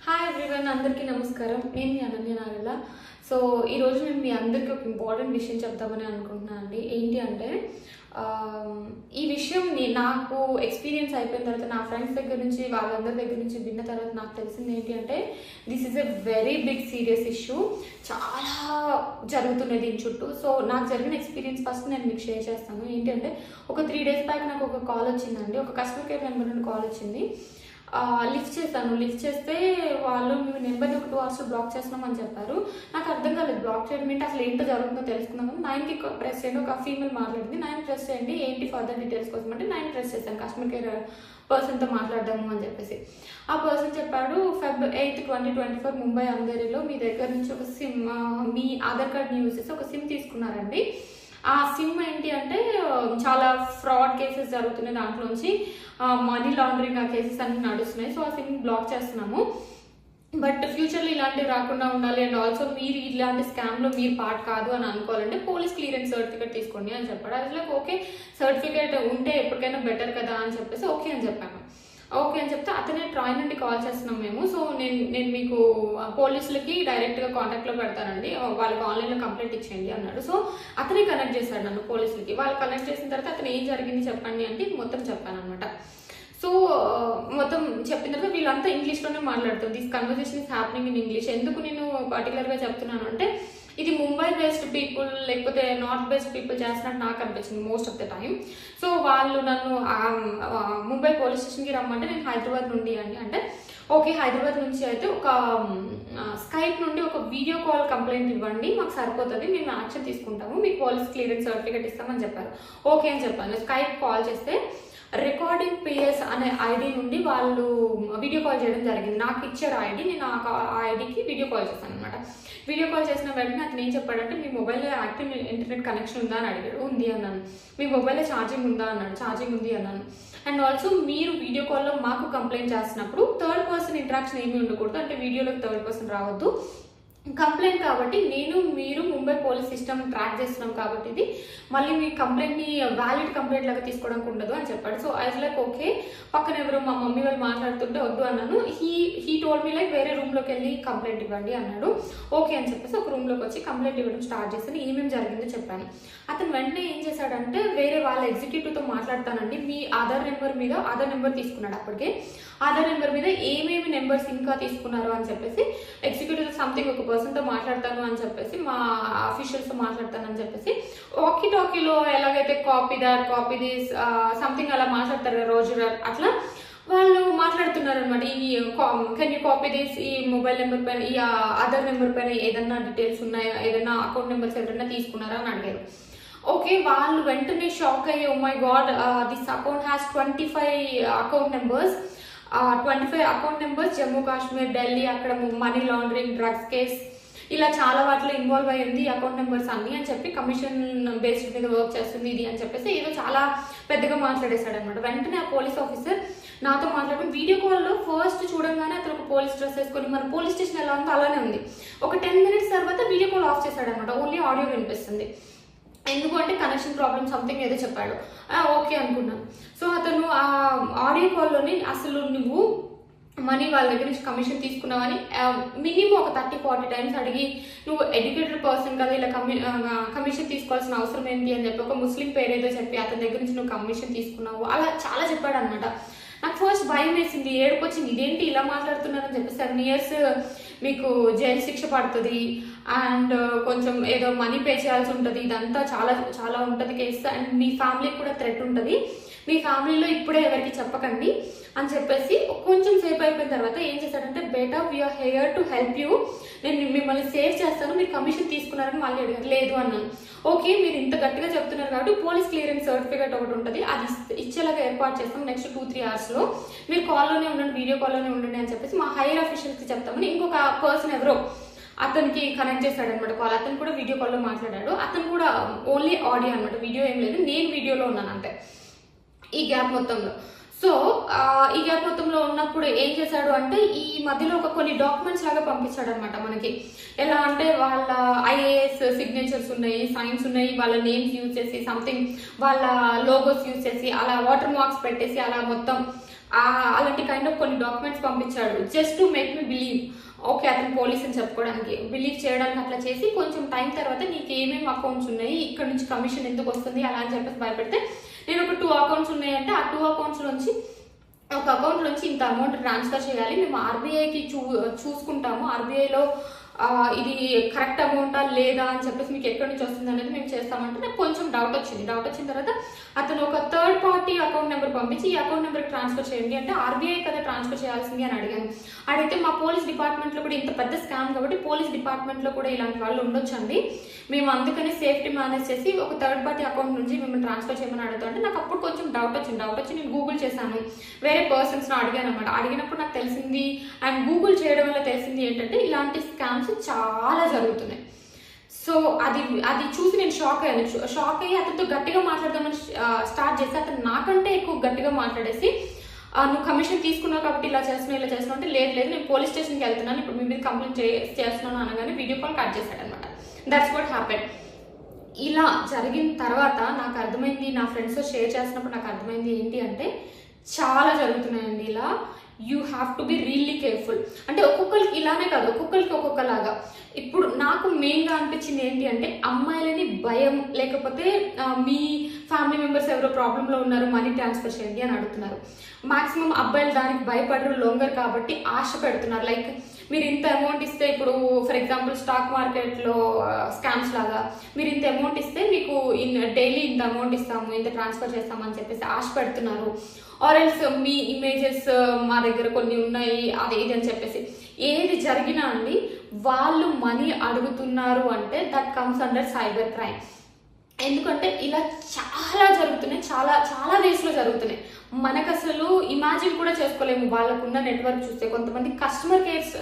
Hi everyone, అందరికీ నమస్కారం. నేను మీ అనన్య నాగల్ల. సో ఈరోజు నేను మీ అందరికీ ఒక ఇంపార్టెంట్ విషయం చెప్తామని అనుకుంటున్నాను అండి. ఏంటి అంటే ఈ విషయం నాకు ఎక్స్పీరియన్స్ అయిపోయిన తర్వాత, నా ఫ్రెండ్స్ దగ్గర నుంచి, వాళ్ళందరి దగ్గర నుంచి విన్న తర్వాత నాకు తెలిసింది ఏంటి అంటే this is a very big serious issue. చాలా జరుగుతున్నది దీని చుట్టూ. సో నాకు జరిగిన ఎక్స్పీరియన్స్ ఫస్ట్ నేను మీకు షేర్ చేస్తాను. ఏంటి అంటే ఒక 3 days బ్యాక్ నాకు ఒక కాల్ వచ్చిందండి. ఒక కస్టమర్ కేర్ నెంబర్ నుండి కాల్ వచ్చింది. లిఫ్ట్ చేశాను. లిఫ్ట్ చేస్తే వాళ్ళు మీ నెంబర్ని ఒక 2 hours బ్లాక్ చేస్తున్నామని చెప్పారు. నాకు అర్థం కాలేదు బ్లాక్ చేయడం ఏంటి, అసలు ఏంటో జరుగుతుందో తెలుసుకుందాము. 9కి ప్రెస్ చేయండి, ఒక ఫీమేల్ మాట్లాడింది. 9 ప్రెస్ చేయండి, ఏంటి ఫర్దర్ డీటెయిల్స్ కోసం అంటే 9 ప్రెస్ చేశాను, కస్టమర్ కేర్ పర్సన్తో మాట్లాడదాము అని చెప్పేసి. ఆ పర్సన్ చెప్పాడు, Feb 8, 2024 ముంబై అంధేరిలో మీ దగ్గర నుంచి ఒక సిమ్, మీ ఆధార్ కార్డ్ని యూజ్ చేసి ఒక సిమ్ తీసుకున్నారండి. ఆ సిమ్ ఏంటి అంటే చాలా ఫ్రాడ్ కేసెస్ జరుగుతున్నాయి, దాంట్లోంచి మనీ లాండరింగ్ ఆ కేసెస్ అన్ని నడుస్తున్నాయి. సో ఆ సిమ్ బ్లాక్ చేస్తున్నాము. బట్ ఫ్యూచర్లో ఇలాంటివి రాకుండా ఉండాలి అండ్ ఆల్సో మీరు ఇలాంటి స్కామ్లో మీరు పార్ట్ కాదు అని అనుకోవాలంటే పోలీస్ క్లియరెన్స్ సర్టిఫికేట్ తీసుకోండి అని చెప్పాడు. అది ఓకే, సర్టిఫికేట్ ఉంటే ఎప్పటికైనా బెటర్ కదా అని చెప్పేసి ఓకే అని చెప్పాను. ఓకే అని చెప్తే అతనే ట్రాయ్ నుండి కాల్ చేస్తున్నాం మేము. సో నేను మీకు పోలీసులకి డైరెక్ట్గా కాంటాక్ట్లో పెడతానండి, వాళ్ళకి ఆన్లైన్లో కంప్లైంట్ ఇచ్చేయండి అన్నాడు. సో అతనే కనెక్ట్ చేశాడు నన్ను పోలీసులకి. వాళ్ళు కనెక్ట్ చేసిన తర్వాత అతను ఏం జరిగింది చెప్పండి అంటే మొత్తం చెప్పాను అనమాట. సో మొత్తం చెప్పిన తర్వాత వీళ్ళంతా ఇంగ్లీష్లోనే మాట్లాడుతారు. This conversation is happening in English. ఎందుకు నేను పర్టికులర్గా చెప్తున్నాను అంటే ఇది ముంబై బేస్డ్ పీపుల్ లేకపోతే నార్త్ బేస్డ్ పీపుల్ చేస్తున్నట్టు నాకు అనిపించింది most of the time. So వాళ్ళు నన్ను ముంబై పోలీస్ స్టేషన్కి రమ్మంటే నేను హైదరాబాద్ నుండి అంటే ఓకే, హైదరాబాద్ నుంచి అయితే ఒక స్కైప్ నుండి ఒక వీడియో కాల్ కంప్లైంట్ ఇవ్వండి, మాకు సరిపోతుంది, మేము యాక్షన్ తీసుకుంటాము, మీకు పోలీస్ క్లియరెన్స్ సర్టిఫికేట్ ఇస్తామని చెప్పారు. ఓకే అని చెప్పాను. స్కైప్ కాల్ చేస్తే రికార్డింగ్ పిఎస్ అనే ఐడి నుండి వాళ్ళు వీడియో కాల్ చేయడం జరిగింది. నాకు ఇచ్చారు ఐడి, నేను ఆ ఐడికి వీడియో కాల్ చేశాను అనమాట. వీడియో కాల్ చేసిన వెంటనే అతను ఏం చెప్పాడంటే మీ మొబైల్లో యాక్టివ్ ఇంటర్నెట్ కనెక్షన్ ఉందా అని అడిగాడు. ఉంది అన్నాను. మీ మొబైల్లో ఛార్జింగ్ ఉందా అన్నాడు. ఛార్జింగ్ ఉంది అన్నాను. అండ్ ఆల్సో మీరు వీడియో కాల్లో మాకు కంప్లైంట్ చేస్తున్నప్పుడు థర్డ్ పర్సన్ ఇంటరాక్షన్ ఏమీ ఉండకూడదు, అంటే వీడియోలోకి థర్డ్ పర్సన్ రావద్దు, కంప్లైంట్ కాబట్టి మీరు ముంబై పోలీస్ సిస్టమ్ ట్రాక్ చేస్తున్నాం కాబట్టి ఇది మళ్ళీ మీ కంప్లైంట్ని వ్యాలిడ్ కంప్లైంట్ లాగా తీసుకోవడానికి ఉండదు అని చెప్పాడు. సో ఐ లైక్ ఓకే, పక్కన ఎవరో మా మమ్మీ వాళ్ళు మాట్లాడుతుంటే వద్దు అన్నాను. హీ టోల్డ్ మీ లైక్ వేరే రూమ్లోకి వెళ్ళి కంప్లైంట్ ఇవ్వండి అన్నాడు. ఓకే అని చెప్పేసి ఒక రూమ్లోకి వచ్చి కంప్లైంట్ ఇవ్వడం స్టార్ట్ చేశాను. ఏమేమి జరిగిందో చెప్పాను. అతను వెంటనే ఏం చేశాడంటే వేరే వాళ్ళ ఎగ్జిక్యూటివ్తో మాట్లాడతానండి, మీ ఆధార్ నెంబర్ తీసుకున్నాడు. అప్పటికే ఆధార్ నెంబర్ మీద ఏమేమి నెంబర్స్ ఇంకా తీసుకున్నారు అని చెప్పేసి ఎగ్జిక్యూటివ్ సంథింగ్ ఒక పర్సన్తో మాట్లాడతాను అని చెప్పేసి, మా అఫీషియల్స్తో మాట్లాడతాను అని చెప్పేసి వాకీ టాకీలో ఎలాగైతే కాపీ దిస్ సంథింగ్ అలా మాట్లాడతారు కదా రోజు, అట్లా వాళ్ళు మాట్లాడుతున్నారు అనమాట. ఈ కెన్ యూ కాపీ దిస్, ఈ మొబైల్ నెంబర్ పైన, ఈ ఆధార్ నెంబర్ పైన ఏదన్నా డీటెయిల్స్ ఉన్నాయా, ఏదైనా అకౌంట్ నెంబర్స్ ఎవరైనా తీసుకున్నారా అని అడిగారు. ఓకే, వాళ్ళు వెంటనే షాక్ అయ్యి, oh my God, this account has 25 account numbers, 25 account numbers, Jammu Kashmir, Delhi, అక్కడ మనీ లాండరింగ్, డ్రగ్స్ కేస్, ఇలా చాలా వాటిలో ఇన్వాల్వ్ అయ్యింది అకౌంట్ నెంబర్స్ అన్ని అని చెప్పి, కమిషన్ బేస్డ్ మీద వర్క్ చేస్తుంది ఇది అని చెప్పేసి ఏదో చాలా పెద్దగా మాట్లాడేశాడు అనమాట. వెంటనే ఆ పోలీస్ ఆఫీసర్ నాతో మాట్లాడుకుని వీడియో కాల్లో ఫస్ట్ చూడంగానే అతను ఒక పోలీస్ డ్రెస్ వేసుకొని, మన పోలీస్ స్టేషన్ ఎలా ఉందో అలానే ఉంది. ఒక 10 minutes తర్వాత వీడియో కాల్ ఆఫ్ చేశాడు అనమాట. ఓన్లీ ఆడియో వినిపిస్తుంది. ఎందుకు అంటే కనెక్షన్ ప్రాబ్లమ్ సంథింగ్ ఏదో చెప్పాడు. ఓకే అనుకున్నాను. సో అతను ఆ ఆడియో కాల్లోని అసలు నువ్వు మనీ వాళ్ళ దగ్గర నుంచి కమిషన్ తీసుకున్నావని మినిమం ఒక 30-40 times అడిగి, నువ్వు ఎడ్యుకేటెడ్ పర్సన్ కదా, ఇలా కమిషన్ తీసుకోవాల్సిన అవసరం ఏంటి అని చెప్పి, ఒక ముస్లిం పేరేదో చెప్పి అతని దగ్గర నుంచి నువ్వు కమిషన్ తీసుకున్నావు, అలా చాలా చెప్పాడు అనమాట. నాకు ఫస్ట్ భయం వేసింది, ఏడుపు వచ్చింది, ఇదేంటి ఇలా మాట్లాడుతున్నారని చెప్పి. 7 years మీకు జైలు శిక్ష పడుతుంది అండ్ కొంచెం ఏదో మనీ పే చేయాల్సి ఉంటుంది, ఇదంతా చాలా చాలా ఉంటుంది కేసు, అండ్ మీ ఫ్యామిలీకి కూడా థ్రెట్ ఉంటుంది, మీ ఫ్యామిలీలో ఇప్పుడే ఎవరికి చెప్పకండి అని చెప్పేసి కొంచెం సేపు అయిపోయిన తర్వాత ఏం చేశాడంటే, బేటా we're here to help you, నేను మిమ్మల్ని సేవ్ చేస్తాను, మీరు కమిషన్ తీసుకున్నారని మళ్ళీ అడిగారు. లేదు అన్నాను. ఓకే, మీరు ఇంత గట్టిగా చెప్తున్నారు కాబట్టి పోలీస్ క్లియరెన్స్ సర్టిఫికేట్ ఒకటి ఉంటుంది, అది ఇచ్చేలాగా ఏర్పాటు చేస్తాం నెక్స్ట్ 2-3 hours మీరు కాల్లోనే ఉండండి, వీడియో కాల్లోనే ఉండండి అని చెప్పేసి మా హైయర్ అఫీషియల్స్కి చెప్తామని ఇంకొక పర్సన్ ఎవరో అతనికి కనెక్ట్ చేశాడు అనమాట కాల్. అతను కూడా వీడియో కాల్లో మాట్లాడాడు. అతను కూడా ఓన్లీ ఆడియో అనమాట, వీడియో ఏం లేదు, నేను వీడియోలో ఉన్నాను అంతే ఈ గ్యాప్ మొత్తంలో. సో ఈ గ్యాప్ మొత్తంలో ఉన్నప్పుడు ఏం చేశాడు అంటే ఈ మధ్యలో ఒక కొన్ని డాక్యుమెంట్స్ లాగా పంపించాడు అనమాట మనకి. ఎలా అంటే వాళ్ళ ఐఏఎస్ సిగ్నేచర్స్ ఉన్నాయి, సైన్స్ ఉన్నాయి, వాళ్ళ నేమ్స్ యూజ్ చేసి సంథింగ్ వాళ్ళ లోగోస్ యూజ్ చేసి అలా వాటర్ మార్క్స్ పెట్టేసి అలా మొత్తం అలాంటి కైండ్ ఆఫ్ కొన్ని డాక్యుమెంట్స్ పంపించాడు just to make me believe okay అతను పోలీస్ అని చెప్పుకోవడానికి, బిలీవ్ చేయడానికి. అట్లా చేసి కొంచెం టైం తర్వాత నీకు ఏమేమి అకౌంట్స్ ఉన్నాయి, ఇక్కడ నుంచి కమిషన్ ఎందుకు వస్తుంది అలా అని చెప్పేసి భయపెడితే, నేను ఒక 2 అకౌంట్స్ ఉన్నాయంటే ఆ 2 అకౌంట్స్ నుంచి ఒక అకౌంట్ నుంచి ఇంత అమౌంట్ ట్రాన్స్ఫర్ చేయాలి, మేము ఆర్బీఐకి చూసుకుంటాము, ఆర్బీఐలో ఇది కరెక్ట్ అమౌంటా లేదా అని చెప్పేసి మీకు ఎక్కడి నుంచి వస్తుంది అనేది మేము చేస్తామంటే నాకు కొంచెం డౌట్ వచ్చింది. డౌట్ వచ్చిన తర్వాత అతను ఒక థర్డ్ పార్టీ అకౌంట్ నెంబర్ పంపించి ఈ అకౌంట్ నెంబర్కి ట్రాన్స్ఫర్ చేయండి అంటే ఆర్బీఐ కదా ట్రాన్స్ఫర్ చేయాల్సింది అని అడిగాను. అడిగితే మా పోలీస్ డిపార్ట్మెంట్లో కూడా ఇంత పెద్ద స్కామ్ కాబట్టి పోలీస్ డిపార్ట్మెంట్లో కూడా ఇలాంటి వాళ్ళు ఉండొచ్చండి, మేము అందుకని సేఫ్టీ మేనేజ్ చేసి ఒక థర్డ్ పార్టీ అకౌంట్ నుంచి మిమ్మల్ని ట్రాన్స్ఫర్ చేయమని అడుగుతుంటే నాకు అప్పుడు కొంచెం డౌట్ వచ్చి నేను గూగుల్ చేశాను, వేరే పర్సన్స్ని అడిగాను అనమాట. అడిగినప్పుడు నాకు తెలిసింది అండ్ గూగుల్ చేయడం వల్ల తెలిసింది ఏంటంటే ఇలాంటి స్కామ్స్ చాలా జరుగుతున్నాయి. సో అది చూసి నేను షాక్ అయ్యి అతనితో గట్టిగా మాట్లాడదామని స్టార్ట్ చేసి అతను నాకంటే ఎక్కువ గట్టిగా మాట్లాడేసి నువ్వు కమిషన్ తీసుకున్నావు కాబట్టి ఇలా చేస్తున్నావు అంటే లేదు నేను పోలీస్ స్టేషన్కి వెళ్తున్నాను, ఇప్పుడు మీ మీద కంప్లైంట్ చేస్తున్నాను అనగానే వీడియో కాల్ కట్ చేశాడు అనమాట. That's what happen. ఇలా జరిగిన తర్వాత నాకు అర్థమైంది, నా ఫ్రెండ్స్తో షేర్ చేసినప్పుడు నాకు అర్థమైంది ఏంటి అంటే చాలా జరుగుతున్నాయండి ఇలా. You have to be really careful. అంటే ఒక్కొక్కరికి ఇలానే కాదు, ఒక్కొక్కరికి ఒక్కొక్కలాగా. ఇప్పుడు నాకు మెయిన్గా అనిపించింది ఏంటి అంటే అమ్మాయిలని భయం, లేకపోతే మీ ఫ్యామిలీ మెంబర్స్ ఎవరో ప్రాబ్లంలో ఉన్నారు మనీ ట్రాన్స్ఫర్ చేయండి అని అడుగుతున్నారు. మాక్సిమం అబ్బాయిలు దానికి భయపడరు, లొంగరు కాబట్టి ఆశ పెడుతున్నారు. లైక్ మీరు ఇంత అమౌంట్ ఇస్తే, ఇప్పుడు ఫర్ ఎగ్జాంపుల్ స్టాక్ మార్కెట్లో స్కామ్స్ లాగా మీరు ఇంత అమౌంట్ ఇస్తే మీకు డైలీ ఇంత అమౌంట్ ఇస్తాము, ఇంత ట్రాన్స్ఫర్ చేస్తామని చెప్పేసి ఆశ పెడుతున్నారు. ఆర్ ఎల్స్ మీ ఇమేజెస్ మా దగ్గర కొన్ని ఉన్నాయి అది ఇది అని చెప్పేసి ఏది జరిగినా అండి వాళ్ళు మనీ అడుగుతున్నారు అంటే that comes under cyber crime. ఎందుకంటే ఇలా చాలా జరుగుతున్నాయి, చాలా చాలా వేస్లో జరుగుతున్నాయి. మనకు అసలు ఇమాజిన్ కూడా చేసుకోలేము వాళ్ళకున్న నెట్వర్క్ చూస్తే. కొంతమంది కస్టమర్ కేర్స్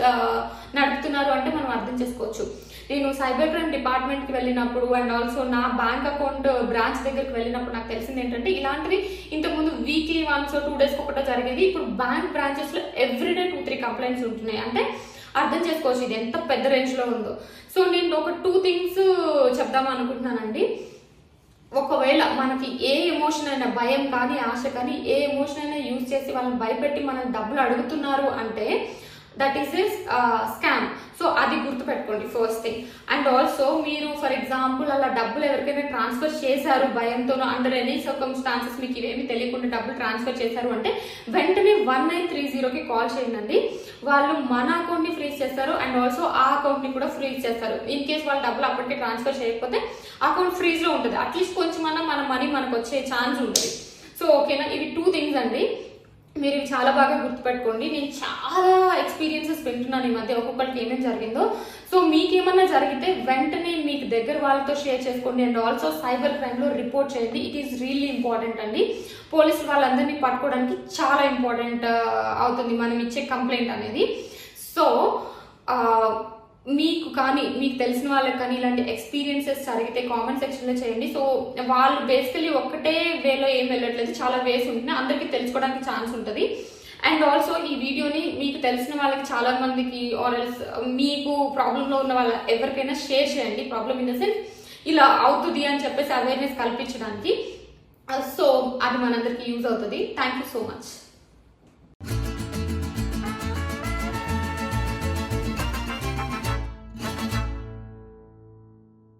నడుపుతున్నారు అంటే మనం అర్థం చేసుకోవచ్చు. నేను సైబర్ క్రైమ్ డిపార్ట్మెంట్కి వెళ్ళినప్పుడు అండ్ ఆల్సో నా బ్యాంక్ అకౌంట్ బ్రాంచ్ దగ్గరికి వెళ్ళినప్పుడు నాకు తెలిసింది ఏంటంటే ఇలాంటివి ఇంతకుముందు వీక్లీ వన్స్ 2 days ఒకటో జరిగేది, ఇప్పుడు బ్యాంక్ బ్రాంచెస్లో ఎవ్రీడే 2-3 కంప్లైంట్స్ ఉంటున్నాయి. అంటే అర్థం చేసుకోవచ్చు ఇది ఎంత పెద్ద రేంజ్లో ఉందో. సో నేను ఒక 2 things చెప్దాం అనుకుంటున్నానండి. ఒకవేళ మనకి ఏ ఎమోషన్ అయినా, భయం కానీ ఆశ కానీ ఏ ఎమోషన్ అయినా యూజ్ చేసి వాళ్ళని భయపెట్టి మనం డబ్బులు అడుగుతున్నారు అంటే that is a scam. So అది గుర్తుపెట్టుకోండి ఫస్ట్ థింగ్. అండ్ ఆల్సో మీరు ఫర్ ఎగ్జాంపుల్ అలా డబ్బులు ఎవరికైనా ట్రాన్స్ఫర్ చేశారు భయంతోనో, అండర్ ఎనీ సర్కమ్స్టాన్సెస్ మీకు ఇవేమి తెలియకుండా డబ్బులు ట్రాన్స్ఫర్ చేశారు అంటే వెంటనే 1930కి కాల్ చేయండి. వాళ్ళు మన అకౌంట్ని ఫ్రీజ్ చేస్తారు అండ్ ఆల్సో ఆ అకౌంట్ని కూడా ఫ్రీజ్ చేస్తారు. ఇన్ కేస్ వాళ్ళు డబ్బులు అప్పటికే ట్రాన్స్ఫర్ చేయకపోతే అకౌంట్ ఫ్రీజ్లో ఉంటుంది. అట్లీస్ట్ కొంచెం మన మనీ మనకు వచ్చే ఛాన్స్ ఉంటుంది. సో ఓకేనా, ఇవి 2 things అండి. మీరు ఇవి చాలా బాగా గుర్తుపెట్టుకోండి. నేను చాలా ఎక్స్పీరియన్సెస్ వింటున్నాను ఈ మధ్య ఒక్కొక్కరికి ఏమేమి జరిగిందో. సో మీకేమన్నా జరిగితే వెంటనే మీకు దగ్గర వాళ్ళతో షేర్ చేసుకోండి అండ్ ఆల్సో సైబర్ క్రైమ్లో రిపోర్ట్ చేయండి. ఇట్ ఈస్ రియల్లీ ఇంపార్టెంట్ అండి. పోలీసు వాళ్ళందరినీ పట్టుకోవడానికి చాలా ఇంపార్టెంట్ అవుతుంది మనం ఇచ్చే కంప్లైంట్ అనేది. సో మీకు కానీ మీకు తెలిసిన వాళ్ళకి కానీ ఇలాంటి ఎక్స్పీరియన్సెస్ జరిగితే కామెంట్ సెక్షన్లో చేయండి. సో వాళ్ళు బేసికలీ ఒక్కటే వేలో ఏం వెళ్ళట్లేదు, చాలా వేస్ ఉంటుంది, అందరికీ తెలుసుకోవడానికి ఛాన్స్ ఉంటుంది. అండ్ ఆల్సో ఈ వీడియోని మీకు తెలిసిన వాళ్ళకి చాలా మందికి ఆర్ ఎల్స్ మీకు ప్రాబ్లంలో ఉన్న వాళ్ళ ఎవరికైనా షేర్ చేయండి. ప్రాబ్లమ్ ఇన్ ద సెన్స్ ఇలా అవుతుంది అని చెప్పేసి అవేర్నెస్ కల్పించడానికి. సో అది మనందరికీ యూజ్ అవుతుంది. Thank you so much.